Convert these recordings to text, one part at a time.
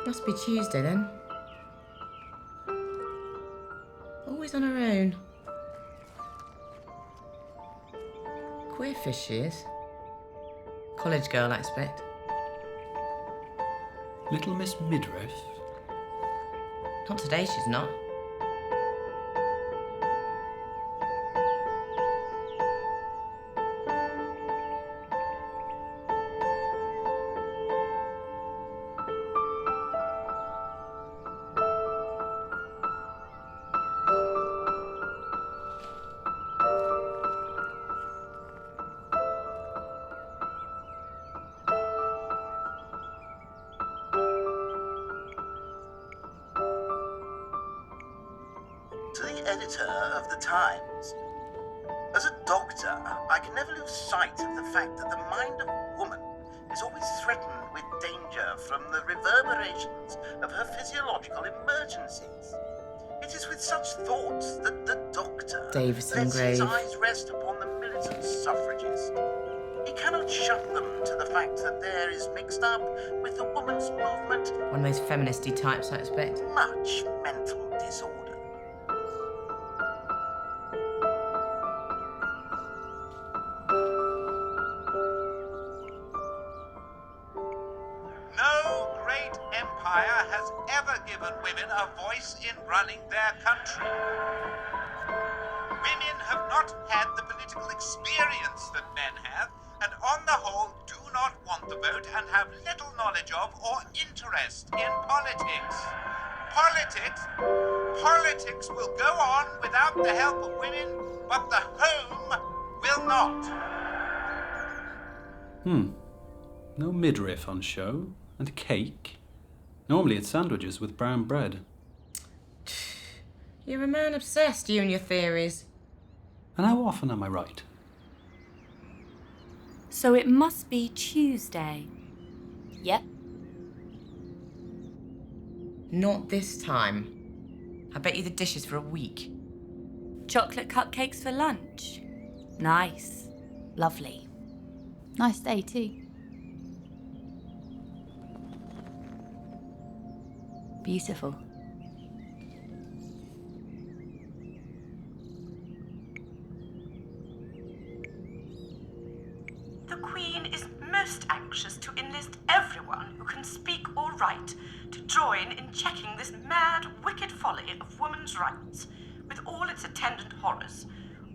Must be Tuesday then. Always on her own. Queer fish she is. College girl, I expect. Little Miss Midriff? Not today, she's not. To the editor of the Times. As a doctor, I can never lose sight of the fact that the mind of woman is always threatened with danger from the reverberations of her physiological emergencies. It is with such thoughts that the doctor Davison lets his grave. eyes rest upon the militant suffragist. He cannot shut them to the fact that there is mixed up with the woman's movement One of those feministy types, I expect. much mental disorder. No great empire has ever given women a voice in running their country. Women have not had the political experience that men have, and on the whole do not want the vote and have little knowledge of or interest in politics. Politics will go on without the help of women, but the home will not. No midriff on show. And cake. Normally it's sandwiches with brown bread. You're a man obsessed, you and your theories. And how often am I right? So it must be Tuesday. Yep. Not this time. I bet you the dishes for a week. Chocolate cupcakes for lunch. Nice. Lovely. Nice day too. Beautiful. The Queen is most anxious to enlist everyone who can speak or write to join in checking this mad, wicked folly of women's rights, with all its attendant horrors,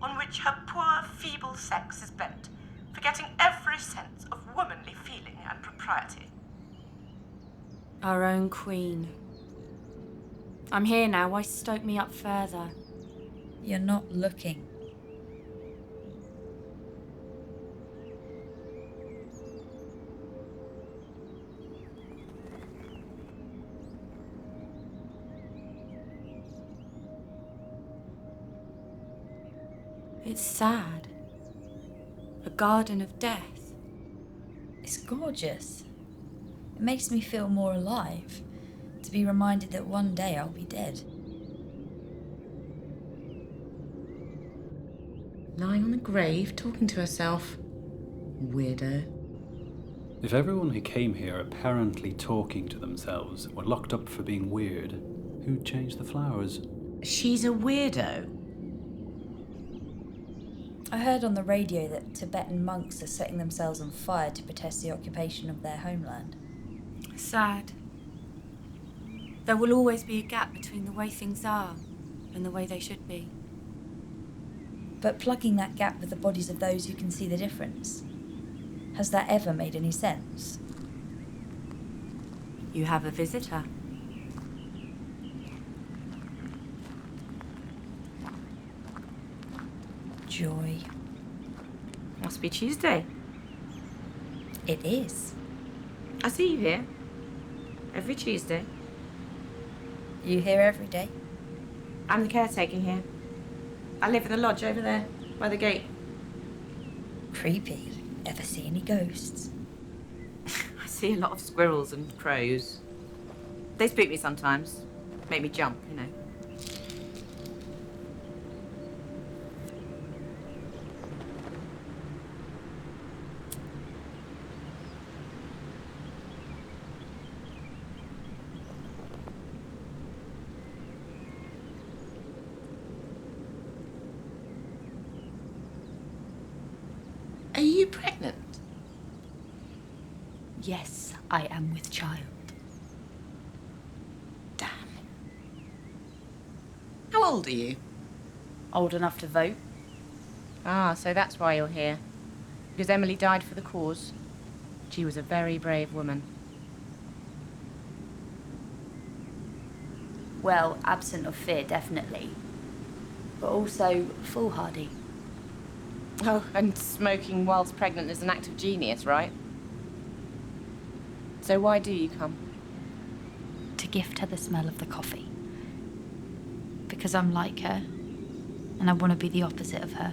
on which her poor, feeble sex is bent, forgetting every sense of womanly feeling and propriety. Our own Queen. I'm here now, why stoke me up further? You're not looking. It's sad. A garden of death. It's gorgeous. It makes me feel more alive, to be reminded that one day I'll be dead. Lying on a grave, talking to herself. Weirdo. If everyone who came here apparently talking to themselves were locked up for being weird, who'd change the flowers? She's a weirdo. I heard on the radio that Tibetan monks are setting themselves on fire to protest the occupation of their homeland. Sad. There will always be a gap between the way things are and the way they should be. But plugging that gap with the bodies of those who can see the difference, has that ever made any sense? You have a visitor. Joy. Must be Tuesday. It is. I see you here. Every Tuesday. You here every day? I'm the caretaker here. I live in the lodge over there, by the gate. Creepy. Ever see any ghosts? I see a lot of squirrels and crows. They spook me sometimes. Make me jump, you know. Are you pregnant? Yes, I am with child. Damn. How old are you? Old enough to vote? Ah, so that's why you're here. Because Emily died for the cause. She was a very brave woman. Well, absent of fear, definitely. But also foolhardy. Oh, and smoking whilst pregnant is an act of genius, right? So why do you come? To gift her the smell of the coffee. Because I'm like her, and I want to be the opposite of her.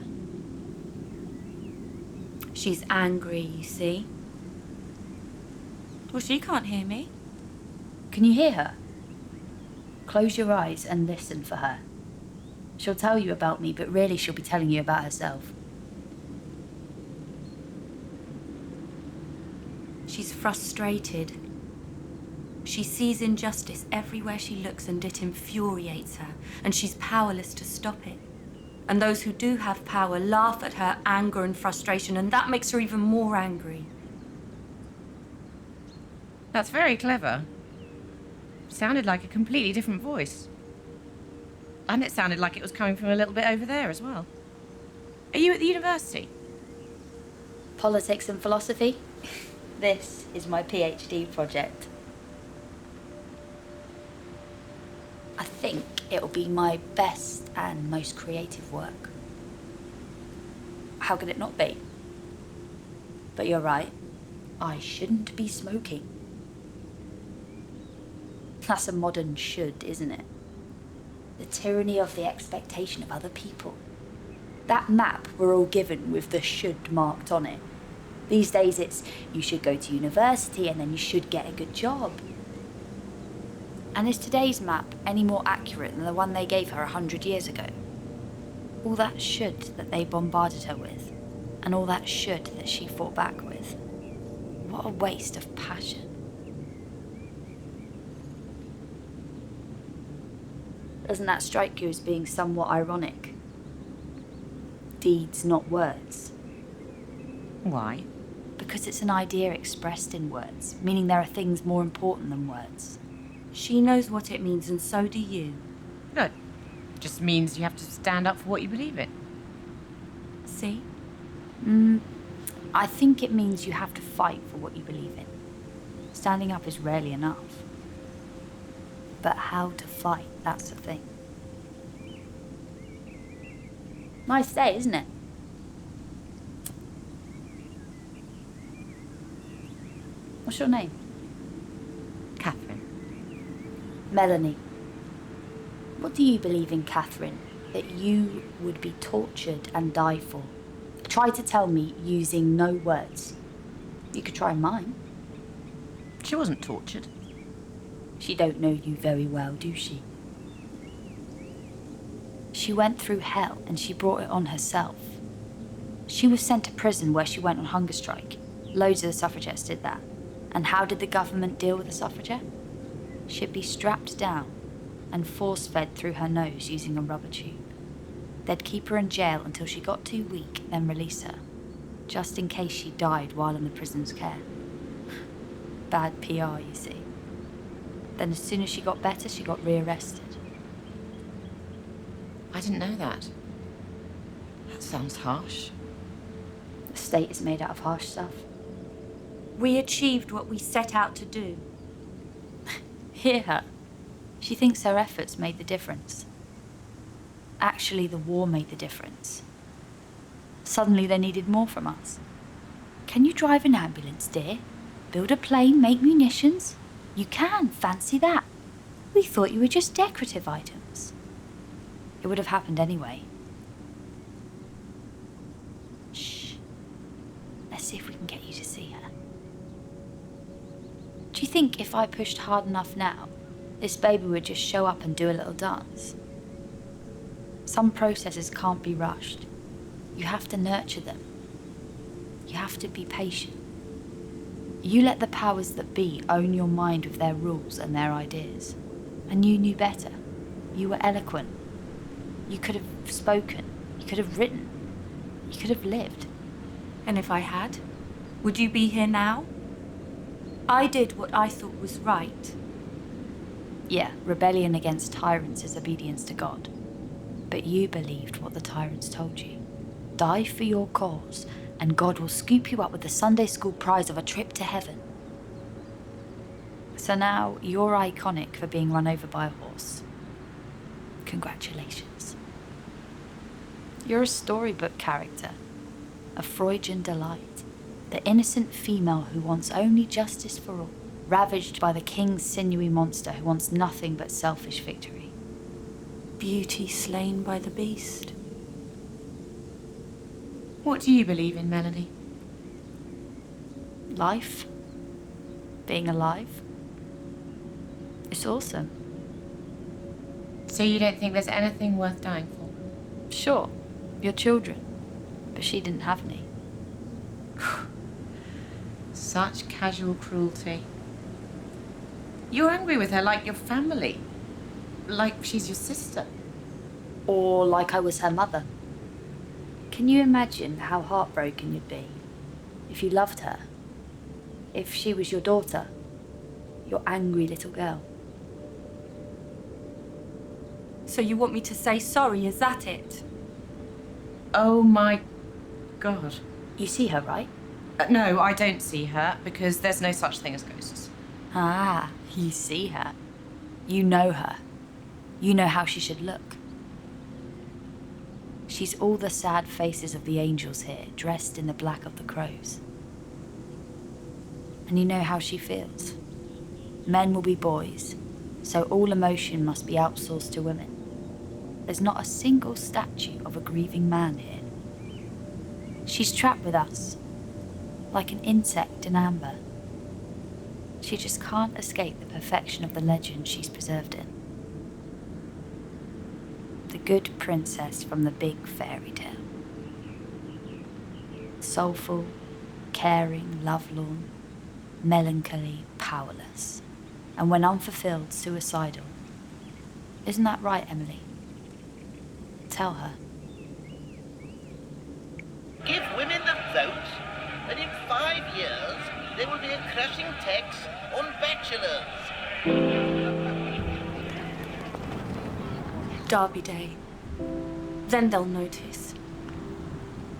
She's angry, you see. Well, she can't hear me. Can you hear her? Close your eyes and listen for her. She'll tell you about me, but really she'll be telling you about herself. She's frustrated. She sees injustice everywhere she looks and it infuriates her, and she's powerless to stop it. And those who do have power laugh at her anger and frustration, and that makes her even more angry. That's very clever. Sounded like a completely different voice. And it sounded like it was coming from a little bit over there as well. Are you at the university? Politics and philosophy? This is my PhD project. I think it'll be my best and most creative work. How could it not be? But you're right, I shouldn't be smoking. That's a modern should, isn't it? The tyranny of the expectation of other people. That map we're all given with the should marked on it. These days it's, you should go to university and then you should get a good job. And is today's map any more accurate than the one they gave her 100 years ago? All that should that they bombarded her with, and all that should that she fought back with. What a waste of passion. Doesn't that strike you as being somewhat ironic? Deeds, not words. Why? Because it's an idea expressed in words, meaning there are things more important than words. She knows what it means, and so do you. No, it just means you have to stand up for what you believe in. See? I think it means you have to fight for what you believe in. Standing up is rarely enough. But how to fight, that's the thing. Nice day, isn't it? What's your name? Catherine. Melanie. What do you believe in, Catherine, that you would be tortured and die for? Try to tell me using no words. You could try mine. She wasn't tortured. She don't know you very well, do she? She went through hell and she brought it on herself. She was sent to prison where she went on hunger strike. Loads of the suffragettes did that. And how did the government deal with a suffragette? She'd be strapped down and force-fed through her nose using a rubber tube. They'd keep her in jail until she got too weak, then release her, just in case she died while in the prison's care. Bad PR, you see. Then as soon as she got better, she got rearrested. I didn't know that. That sounds harsh. The state is made out of harsh stuff. We achieved what we set out to do. Hear her. She thinks her efforts made the difference. Actually, the war made the difference. Suddenly they needed more from us. Can you drive an ambulance, dear? Build a plane, make munitions? You can, fancy that. We thought you were just decorative items. It would have happened anyway. Shh. Let's see if we can get you to see her. Do you think if I pushed hard enough now, this baby would just show up and do a little dance? Some processes can't be rushed. You have to nurture them. You have to be patient. You let the powers that be own your mind with their rules and their ideas. And you knew better. You were eloquent. You could have spoken. You could have written. You could have lived. And if I had, would you be here now? I did what I thought was right. Yeah, rebellion against tyrants is obedience to God. But you believed what the tyrants told you. Die for your cause, and God will scoop you up with the Sunday school prize of a trip to heaven. So now you're iconic for being run over by a horse. Congratulations. You're a storybook character, a Freudian delight, the innocent female who wants only justice for all, ravaged by the king's sinewy monster who wants nothing but selfish victory. Beauty slain by the beast. What do you believe in, Melanie? Life, being alive, it's awesome. So you don't think there's anything worth dying for? Sure, your children, but she didn't have any. Such casual cruelty. You're angry with her like your family. Like she's your sister. Or like I was her mother. Can you imagine how heartbroken you'd be if you loved her? If she was your daughter, your angry little girl? So you want me to say sorry, is that it? Oh my God. You see her, right? No, I don't see her because there's no such thing as ghosts. Ah, you see her. You know her. You know how she should look. She's all the sad faces of the angels here, dressed in the black of the crows. And you know how she feels. Men will be boys, so all emotion must be outsourced to women. There's not a single statue of a grieving man here. She's trapped with us, like an insect in amber. She just can't escape the perfection of the legend she's preserved in. The good princess from the big fairy tale. Soulful, caring, lovelorn, melancholy, powerless, and when unfulfilled, suicidal. Isn't that right, Emily? Tell her. Give women the vote, and in 5 years there will be a crushing tax on bachelors. Derby Day. Then they'll notice.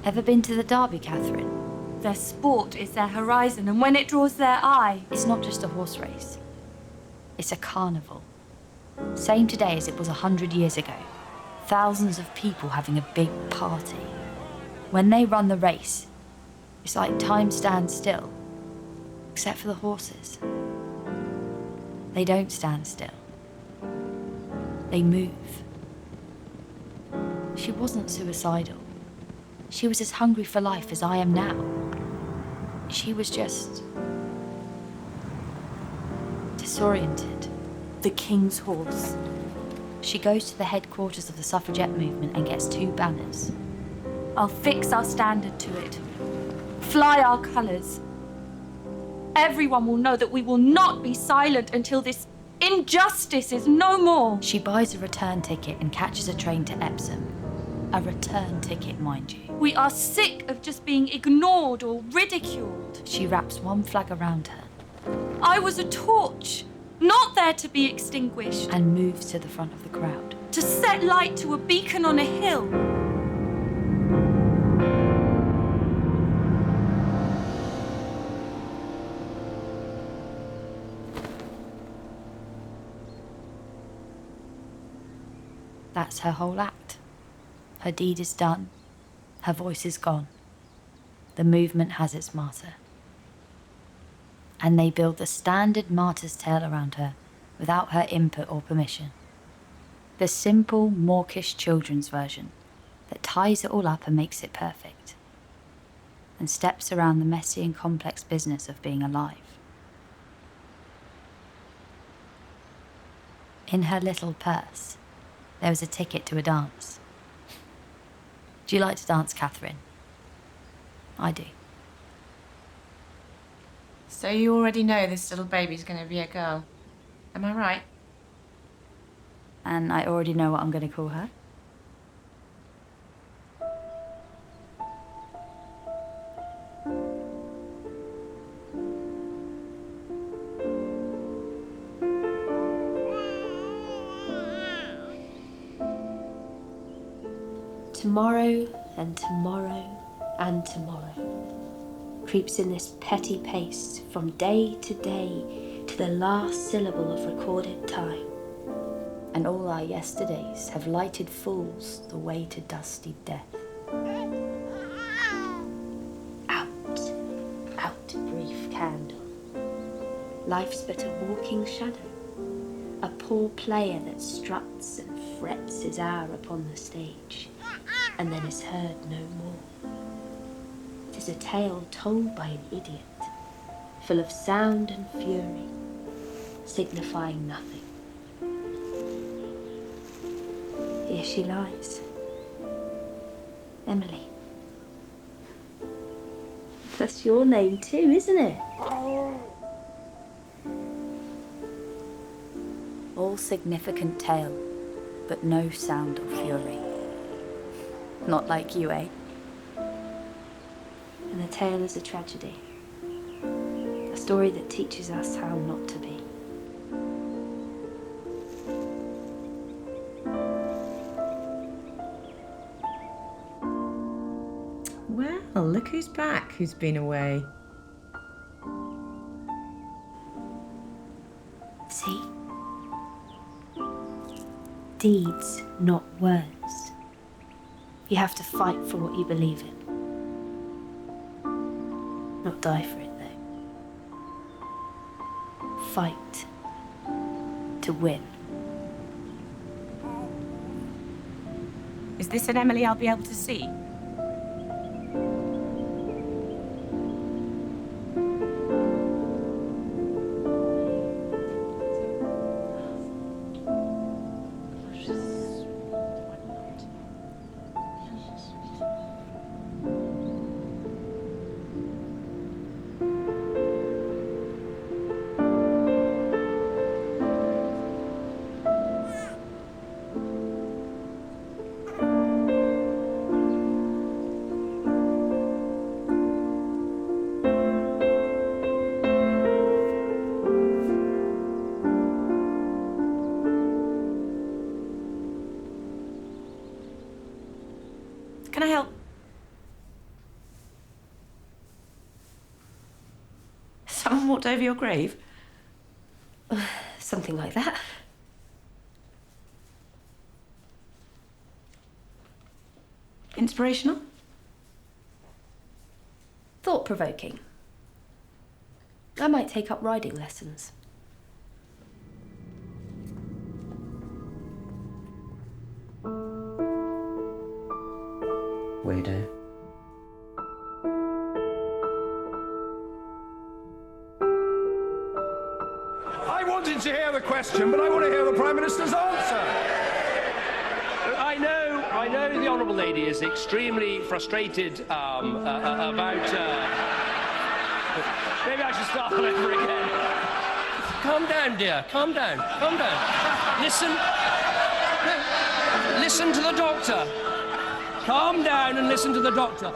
Ever been to the Derby, Catherine? Their sport is their horizon, and when it draws their eye... It's not just a horse race. It's a carnival. Same today as it was 100 years ago. Thousands of people having a big party. When they run the race, it's like time stands still. Except for the horses. They don't stand still. They move. She wasn't suicidal. She was as hungry for life as I am now. She was just... disoriented. The king's horse. She goes to the headquarters of the suffragette movement and gets 2 banners. I'll fix our standard to it. Fly our colours. Everyone will know that we will not be silent until this injustice is no more. She buys a return ticket and catches a train to Epsom. A return ticket, mind you. We are sick of just being ignored or ridiculed. She wraps 1 flag around her. I was a torch, not there to be extinguished. And moves to the front of the crowd. To set light to a beacon on a hill. That's her whole act. Her deed is done. Her voice is gone. The movement has its martyr. And they build the standard martyr's tale around her without her input or permission. The simple, mawkish children's version that ties it all up and makes it perfect. And steps around the messy and complex business of being alive. In her little purse, there was a ticket to a dance. Do you like to dance, Catherine? I do. So you already know this little baby's going to be a girl. Am I right? And I already know what I'm going to call her. tomorrow and tomorrow and tomorrow creeps in this petty pace from day to day to the last syllable of recorded time. And all our yesterdays have lighted fools the way to dusty death. Out, brief candle. Life's but a walking shadow, a poor player that struts and frets his hour upon the stage, and then is heard no more. It is a tale told by an idiot, full of sound and fury, signifying nothing. Here she lies, Emily. That's your name too, isn't it? All significant tale, but no sound or fury. Not like you, eh? And the tale is a tragedy. A story that teaches us how not to be. Well, look who's back, who's been away. See? Deeds, not words. You have to fight for what you believe in. Not die for it, though. Fight to win. Is this an Emily I'll be able to see? Can I help? Someone walked over your grave? Something like that. Inspirational? Thought-provoking. I might take up riding lessons. Weirdo. I wanted to hear the question, but I want to hear the Prime Minister's answer. I know the Honourable Lady is extremely frustrated about... Maybe I should start all over again. Calm down, dear. Calm down. Calm down. Listen to the doctor. Calm down and listen to the doctor.